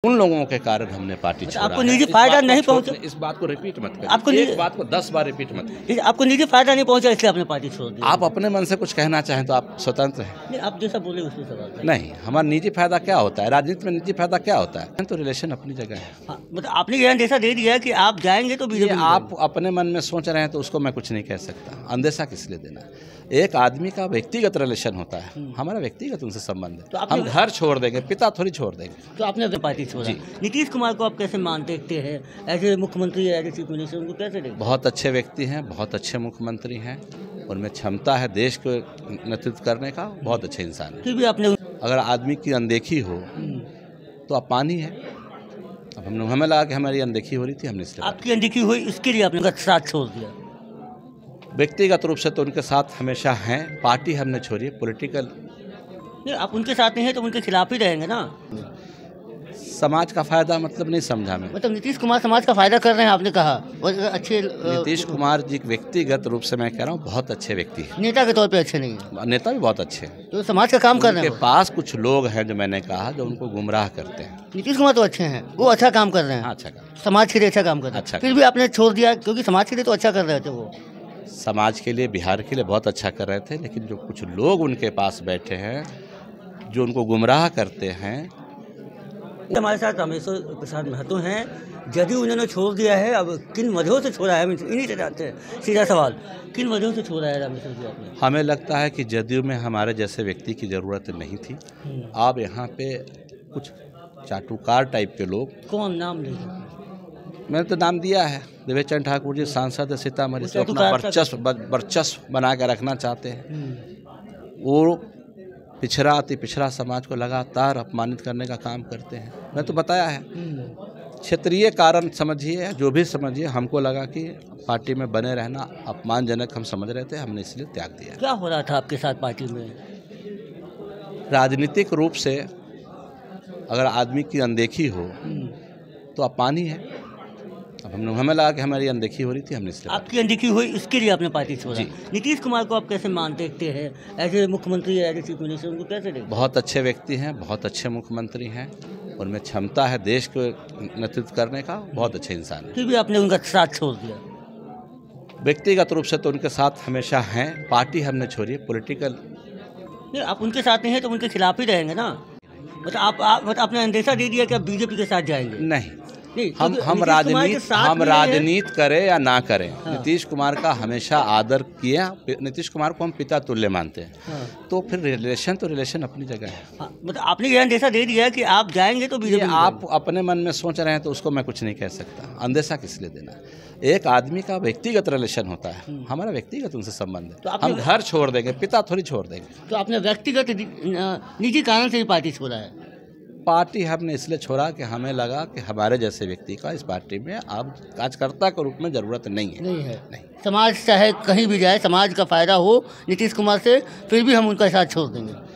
उन लोगों के कारण हमने पार्टी छोड़ा। आपको निजी फायदा नहीं पहुंचा, इस बात को रिपीट मत करिए। आपको एक बात को 10 बार रिपीट मत करिए। आपको निजी फायदा नहीं पहुंचा इसलिए आपने पार्टी छोड़ दी। आप अपने मन से कुछ कहना चाहें तो आप स्वतंत्र हैं। नहीं, आप जैसा बोले उसी सवाल है। नहीं, हमारा निजी फायदा क्या होता है? राजनीति में निजी फायदा क्या होता है? तो रिलेशन अपनी जगह है। हाँ, मतलब आपने ये अंदेशा दे दिया है कि आप जाएंगे तो बीजेपी। आप अपने मन में सोच रहे हैं तो उसको मैं कुछ नहीं कह सकता। अंदेशा किस लिए देना? एक आदमी का व्यक्तिगत रिलेशन होता है, हमारा व्यक्तिगत उनसे संबंध है। तो हम घर छोड़ देंगे, पिता थोड़ी छोड़ देंगे। तो आपने पार्टी छोड़ा। नीतीश कुमार को आप कैसे देखते हैं? ऐसे मुख्यमंत्री ऐसे चीफ मिनिस्टर, उनको कैसे देखते? बहुत अच्छे व्यक्ति हैं, बहुत अच्छे मुख्यमंत्री हैं, उनमें क्षमता है देश को नेतृत्व करने का। बहुत अच्छे इंसान है। फिर भी आपने अगर आदमी की अनदेखी हो तो आप पानी है। अब हमें लगा कि हमारी अनदेखी हो रही थी, हमने इसलिए आपकी अनदेखी हुई, इसके लिए आपने साथ छोड़ दिया। व्यक्तिगत रूप से तो उनके साथ हमेशा हैं, पार्टी हमने छोड़ी है। पॉलिटिकल नहीं, आप उनके साथ नहीं हैं तो उनके खिलाफ ही रहेंगे ना। समाज का फायदा मतलब नहीं समझा मैं। मतलब नीतीश कुमार समाज का फायदा कर रहे हैं, आपने कहा। और अच्छे नीतीश कुमार जी व्यक्तिगत रूप से मैं कह रहा हूँ बहुत अच्छे व्यक्ति हैं। नेता के तौर पे अच्छे नहीं है, नेता भी बहुत अच्छे हैं, तो समाज का काम कर रहे हैं। उनके पास कुछ लोग हैं जो मैंने कहा जो उनको गुमराह करते हैं। नीतीश कुमार तो अच्छे हैं, वो अच्छा काम कर रहे हैं। अच्छा काम, समाज के लिए अच्छा काम कर रहे हैं। अच्छा फिर भी आपने छोड़ दिया, क्योंकि समाज के लिए तो अच्छा कर रहे थे वो। समाज के लिए, बिहार के लिए बहुत अच्छा कर रहे थे, लेकिन जो कुछ लोग उनके पास बैठे हैं जो उनको गुमराह करते हैं। हमारे साथ रामेश्वर प्रसाद महतो हैं। जदयू उन्होंने छोड़ दिया है, अब किन वजहों से छोड़ा है? इन्हीं से जानते हैं। सीधा सवाल, किन वजहों से छोड़ा है रामेश्वर जी आपने? हमें लगता है कि जदयू में हमारे जैसे व्यक्ति की ज़रूरत नहीं थी। अब यहाँ पे कुछ चाटुकार टाइप के लोग। कौन नाम लीजिए? मैंने तो नाम दिया है, देवेश चंद्र ठाकुर जी सांसद सीतामढ़ी से अपना वर्चस्व बना कर रखना चाहते हैं। वो पिछड़ा अति पिछड़ा समाज को लगातार अपमानित करने का काम करते हैं। मैं तो बताया है, क्षेत्रीय कारण समझिए, जो भी समझिए, हमको लगा कि पार्टी में बने रहना अपमानजनक हम समझ रहे थे, हमने इसलिए त्याग दिया। क्या हो रहा था आपके साथ पार्टी में? राजनीतिक रूप से अगर आदमी की अनदेखी हो तो आप पानी है। अब हमें लगा कि हमारी अनदेखी हो रही थी, हमने इसलिए। आपकी अनदेखी हुई, इसके लिए आपने पार्टी छोड़ा। नीतीश कुमार को आप कैसे देखते हैं? ऐसे मुख्यमंत्री ऐसे चीफ मिनिस्टर, उनको कैसे देखते? बहुत अच्छे व्यक्ति हैं, बहुत अच्छे मुख्यमंत्री हैं, उनमें क्षमता है देश को नेतृत्व करने का। बहुत अच्छे इंसान है। फिर भी आपने उनका साथ छोड़ दिया। व्यक्तिगत रूप से तो उनके साथ हमेशा हैं, पार्टी हमने छोड़ी है। पॉलिटिकल नहीं, आप उनके साथ नहीं हैं तो उनके खिलाफ ही रहेंगे ना। मतलब आपने अंदेशा दे दिया कि आप बीजेपी के साथ जाएंगे। नहीं, हम राजनीति करें या ना करें, नीतीश कुमार का हमेशा आदर किया। नीतीश कुमार को हम पिता तुल्य मानते हैं। तो फिर रिलेशन अपनी जगह है। मतलब आपने ये अंदेशा दे दिया है कि आप जाएंगे तो बीजेपी। आप अपने मन में सोच रहे हैं तो उसको मैं कुछ नहीं कह सकता। अंदेशा किस लिए देना? एक आदमी का व्यक्तिगत रिलेशन होता है, हमारा व्यक्तिगत उनसे संबंध है। तो हम घर छोड़ देंगे, पिता थोड़ी छोड़ देंगे। तो आपने व्यक्तिगत निजी कारण से ही पार्टी छोड़ा है? पार्टी हमने इसलिए छोड़ा कि हमें लगा कि हमारे जैसे व्यक्ति का इस पार्टी में अब कार्यकर्ता के रूप में ज़रूरत नहीं है। नहीं। समाज चाहे कहीं भी जाए, समाज का फायदा हो नीतीश कुमार से, फिर भी हम उनका साथ छोड़ देंगे।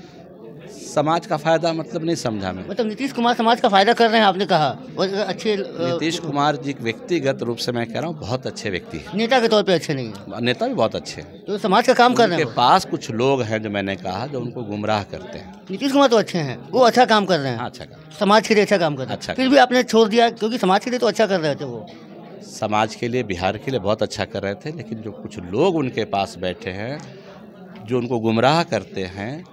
समाज का फायदा मतलब नहीं समझा मैं। मतलब नीतीश कुमार समाज का फायदा कर रहे हैं, आपने कहा। और अच्छे नीतीश कुमार जी व्यक्तिगत रूप से मैं कह रहा हूँ बहुत अच्छे व्यक्ति हैं। नेता के तौर पे अच्छे नहीं है, नेता भी बहुत अच्छे हैं, तो समाज का काम कर रहे हैं। उनके पास कुछ लोग हैं जो मैंने कहा जो उनको गुमराह करते हैं। नीतीश कुमार तो अच्छे हैं, वो अच्छा काम कर रहे हैं। अच्छा काम, समाज के लिए अच्छा काम कर रहे हैं। अच्छा, फिर भी आपने छोड़ दिया, क्योंकि समाज के लिए तो अच्छा कर रहे थे वो। समाज के लिए, बिहार के लिए बहुत अच्छा कर रहे थे, लेकिन जो कुछ लोग उनके पास बैठे हैं जो उनको गुमराह करते हैं,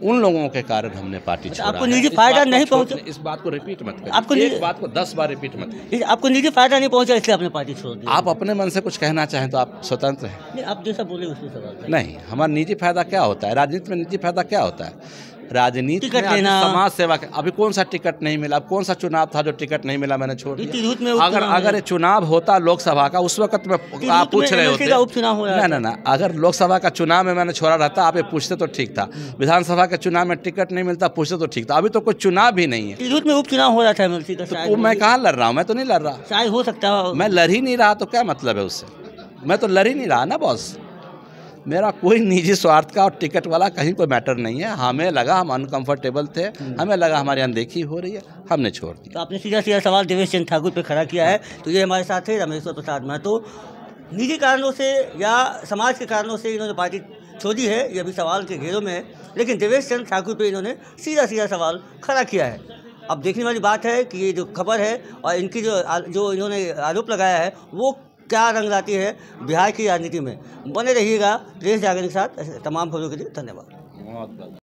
उन लोगों के कारण हमने पार्टी छोड़ा। आपको निजी फायदा नहीं पहुंचा, इस बात को रिपीट मत करिए। आपको एक बात को 10 बार रिपीट मत करिए। आपको निजी फायदा नहीं पहुंचा इसलिए आपने पार्टी छोड़ दी। आप अपने मन से कुछ कहना चाहें तो आप स्वतंत्र हैं। नहीं, आप जैसा बोले उसी सवाल है। नहीं, हमारा निजी फायदा क्या होता है? राजनीति में निजी फायदा क्या होता है? राजनीति में समाज सेवा। अभी कौन सा टिकट नहीं मिला? कौन सा चुनाव था जो टिकट नहीं मिला, मैंने छोड़ दिया? अगर चुनाव होता लोकसभा का, उस वक्त में आप पूछ रहे होते। उपचुनाव हो रहा है ना, अगर लोकसभा का चुनाव में मैंने छोड़ा रहता, आप ये पूछते तो ठीक था। विधानसभा के चुनाव में टिकट नहीं मिलता, पूछते तो ठीक था। अभी तो कोई चुनाव भी नहीं है। में उपचुनाव हो रहा था, तो मैं कहाँ लड़ रहा हूँ? मैं तो नहीं लड़ रहा। शायद हो सकता है मैं लड़ ही नहीं रहा, तो क्या मतलब है उससे? मैं तो लड़ ही नहीं रहा ना बॉस। मेरा कोई निजी स्वार्थ का और टिकट वाला कहीं कोई मैटर नहीं है। हमें लगा हम अनकंफर्टेबल थे, हमें लगा हमारी अनदेखी हो रही है, हमने छोड़ दिया। तो आपने सीधा सवाल देवेश चंद्र ठाकुर पे खड़ा किया है। तो ये हमारे साथ है रामेश्वर प्रसाद महतो। निजी कारणों से या समाज के कारणों से इन्होंने पार्टी छोड़ी है, ये अभी सवाल के घेरों में है। लेकिन देवेश चंद्र ठाकुर पे इन्होंने सीधा सवाल खड़ा किया है। अब देखने वाली बात है कि ये जो खबर है और इनकी जो इन्होंने आरोप लगाया है वो क्या रंग लाती है बिहार की राजनीति में। बने रहिएगा देश जागरण के साथ। तमाम खबरों के लिए धन्यवाद।